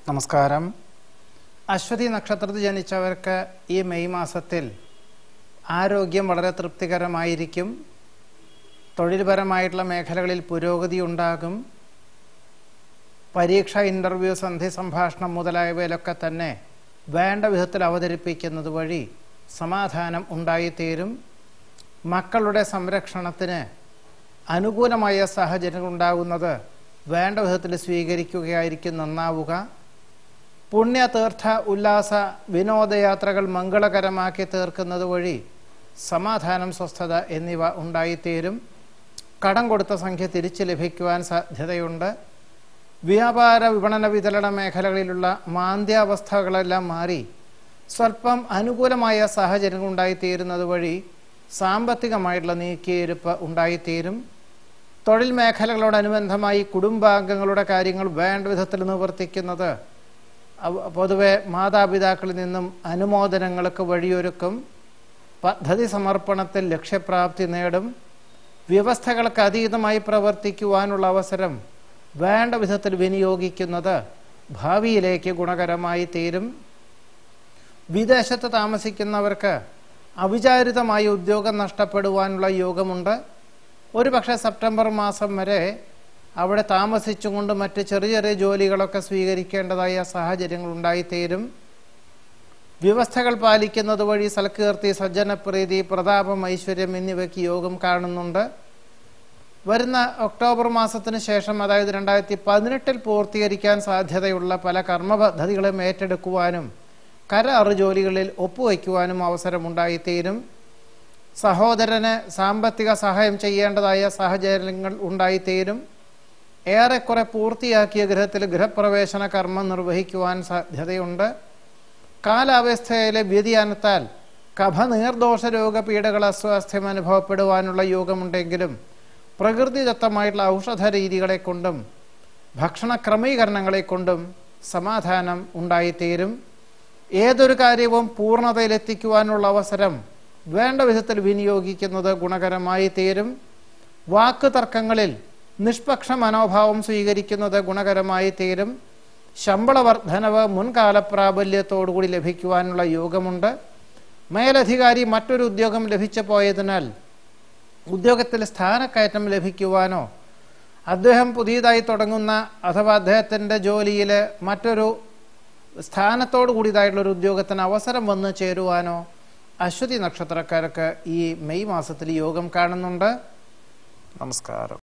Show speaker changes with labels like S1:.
S1: നമസ്കാരം. അശ്വതി നക്ഷത്രത്തിൽ ജനിച്ചവർക്ക് ഈ മെയ് മാസത്തിൽ ആരോഗ്യം വളരെ തൃപ്തികരമായിരിക്കും. തൊഴിൽപരമായിട്ടുള്ള മേഖലകളിൽ പുരോഗതി ഉണ്ടാകും. പരീക്ഷ, ഇൻ്റർവ്യൂ, സന്ധി സംഭാഷണം മുതലായവയിലൊക്കെ തന്നെ വേണ്ട വിധത്തിൽ അവതരിപ്പിക്കുന്നത് വഴി സമാധാനം ഉണ്ടായിത്തീരും. മക്കളുടെ സംരക്ഷണത്തിന് അനുകൂലമായ സാഹചര്യങ്ങൾ ഉണ്ടാകുന്നത് വേണ്ട വിധത്തിൽ സ്വീകരിക്കുകയായിരിക്കും നന്നാവുക. പുണ്യ, തീർത്ഥ, ഉല്ലാസ, വിനോദയാത്രകൾ മംഗളകരമാക്കി തീർക്കുന്നത് വഴി സമാധാനം, സ്വസ്ഥത എന്നിവ ഉണ്ടായിത്തീരും. കടം കൊടുത്ത സംഖ്യ തിരിച്ചു ലഭിക്കുവാൻ സാധ്യതയുണ്ട്. വ്യാപാര, വിപണന, വിതരണ മേഖലകളിലുള്ള മാന്ദ്യാവസ്ഥകളെല്ലാം മാറി സ്വല്പം അനുകൂലമായ സാഹചര്യങ്ങൾ ഉണ്ടായിത്തീരുന്നത് വഴി സാമ്പത്തികമായിട്ടുള്ള നീക്കിയിരുപ്പ് ഉണ്ടായിത്തീരും. തൊഴിൽ മേഖലകളോടനുബന്ധമായി കുടുംബാംഗങ്ങളുടെ കാര്യങ്ങൾ വേണ്ട വിധത്തിൽ നിവർത്തിക്കുന്നത് പൊതുവെ മാതാപിതാക്കളിൽ നിന്നും അനുമോദനങ്ങൾക്ക് വഴിയൊരുക്കും. പദ്ധതി സമർപ്പണത്തിൽ ലക്ഷ്യപ്രാപ്തി നേടും. വ്യവസ്ഥകൾക്ക് അതീതമായി പ്രവർത്തിക്കുവാനുള്ള അവസരം വേണ്ട വിധത്തിൽ വിനിയോഗിക്കുന്നത് ഭാവിയിലേക്ക് ഗുണകരമായി തീരും. വിദേശത്ത് താമസിക്കുന്നവർക്ക് അവിചാരിതമായി ഉദ്യോഗം നഷ്ടപ്പെടുവാനുള്ള യോഗമുണ്ട്. ഒരുപക്ഷെ സെപ്റ്റംബർ മാസം വരെ അവിടെ താമസിച്ചുകൊണ്ട് മറ്റ് ചെറിയ ചെറിയ ജോലികളൊക്കെ സ്വീകരിക്കേണ്ടതായ സാഹചര്യങ്ങൾ ഉണ്ടായിത്തീരും. വ്യവസ്ഥകൾ പാലിക്കുന്നത് വഴി സൽകീർത്തി, സജ്ജനപ്രീതി, പ്രതാപം, ഐശ്വര്യം എന്നിവയ്ക്ക് യോഗം കാണുന്നുണ്ട്. വരുന്ന ഒക്ടോബർ മാസത്തിന് ശേഷം, അതായത് 2018 പൂർത്തീകരിക്കാൻ സാധ്യതയുള്ള പല കർമ്മപദ്ധതികളും ഏറ്റെടുക്കുവാനും കരാർ ജോലികളിൽ ഒപ്പുവയ്ക്കുവാനും അവസരമുണ്ടായിത്തീരും. സഹോദരന് സാമ്പത്തിക സഹായം ചെയ്യേണ്ടതായ സാഹചര്യങ്ങൾ ഉണ്ടായിത്തീരും. ഏറെക്കുറെ പൂർത്തിയാക്കിയ ഗൃഹത്തിൽ ഗൃഹപ്രവേശന കർമ്മം നിർവഹിക്കുവാൻ സാധ്യതയുണ്ട്. കാലാവസ്ഥയിലെ വ്യതിയാനത്താൽ കഫ, നീർദോഷ രോഗപീഠകൾ, അസ്വാസ്ഥ്യം അനുഭവപ്പെടുവാനുള്ള യോഗമുണ്ടെങ്കിലും പ്രകൃതിദത്തമായിട്ടുള്ള ഔഷധ രീതികളെ കൊണ്ടും ഭക്ഷണ ക്രമീകരണങ്ങളെ കൊണ്ടും സമാധാനം ഉണ്ടായിത്തീരും. ഏതൊരു കാര്യവും പൂർണ്ണതയിലെത്തിക്കുവാനുള്ള അവസരം വേണ്ട വിധത്തിൽ വിനിയോഗിക്കുന്നത് ഗുണകരമായി തീരും. വാക്ക് തർക്കങ്ങളിൽ നിഷ്പക്ഷ മനോഭാവം സ്വീകരിക്കുന്നത് ഗുണകരമായി തീരും. ശമ്പള വർധനവ് മുൻകാല പ്രാബല്യത്തോടുകൂടി ലഭിക്കുവാനുള്ള യോഗമുണ്ട്. മേലധികാരി മറ്റൊരു ഉദ്യോഗം ലഭിച്ചു പോയതിനാൽ ഉദ്യോഗത്തിൽ സ്ഥാനക്കയറ്റം ലഭിക്കുവാനോ, അദ്ദേഹം പുതിയതായി തുടങ്ങുന്ന അഥവാ അദ്ദേഹത്തിൻ്റെ ജോലിയിൽ മറ്റൊരു സ്ഥാനത്തോടു കൂടിയതായിട്ടുള്ളൊരു ഉദ്യോഗത്തിന് അവസരം വന്നു ചേരുവാനോ അശ്വതി നക്ഷത്രക്കാർക്ക് ഈ മെയ് മാസത്തിൽ യോഗം കാണുന്നുണ്ട്. നമസ്കാരം.